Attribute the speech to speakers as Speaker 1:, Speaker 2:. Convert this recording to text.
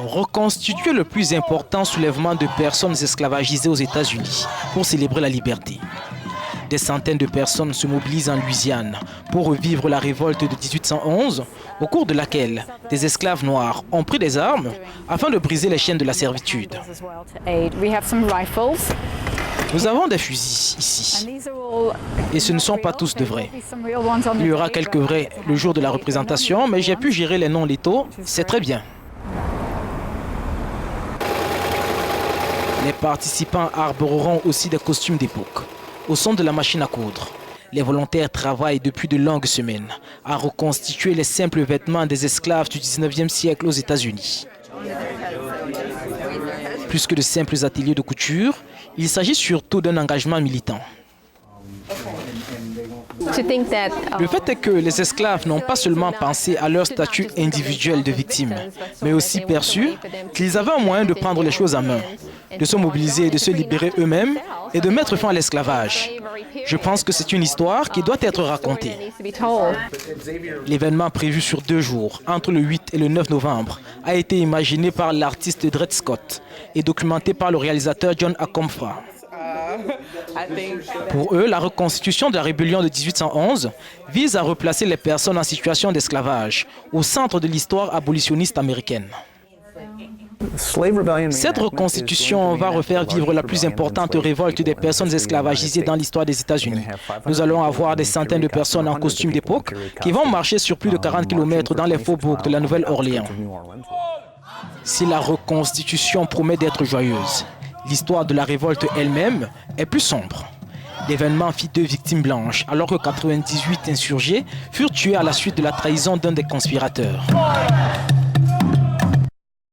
Speaker 1: reconstituait le plus important soulèvement de personnes esclavagisées aux États-Unis pour célébrer la liberté. Des centaines de personnes se mobilisent en Louisiane pour revivre la révolte de 1811, au cours de laquelle des esclaves noirs ont pris des armes afin de briser les chaînes de la servitude. Nous avons des fusils ici, et ce ne sont pas tous de vrais. Il y aura quelques vrais le jour de la représentation, mais j'ai pu gérer les non létaux, c'est très bien. Les participants arboreront aussi des costumes d'époque. Au son de la machine à coudre, les volontaires travaillent depuis de longues semaines à reconstituer les simples vêtements des esclaves du 19e siècle aux États-Unis. Plus que de simples ateliers de couture, il s'agit surtout d'un engagement militant. Le fait est que les esclaves n'ont pas seulement pensé à leur statut individuel de victime, mais aussi perçu qu'ils avaient un moyen de prendre les choses en main, de se mobiliser, de se libérer eux-mêmes et de mettre fin à l'esclavage. Je pense que c'est une histoire qui doit être racontée. L'événement prévu sur 2 jours, entre le 8 et le 9 novembre, a été imaginé par l'artiste Dred Scott et documenté par le réalisateur John Akomfa. Pour eux, la reconstitution de la rébellion de 1811 vise à replacer les personnes en situation d'esclavage au centre de l'histoire abolitionniste américaine. Cette reconstitution va refaire vivre la plus importante révolte des personnes esclavagisées dans l'histoire des États-Unis. Nous allons avoir des centaines de personnes en costume d'époque qui vont marcher sur plus de 40 km dans les faubourgs de la Nouvelle-Orléans. Si la reconstitution promet d'être joyeuse, l'histoire de la révolte elle-même est plus sombre. L'événement fit 2 victimes blanches, alors que 98 insurgés furent tués à la suite de la trahison d'un des conspirateurs.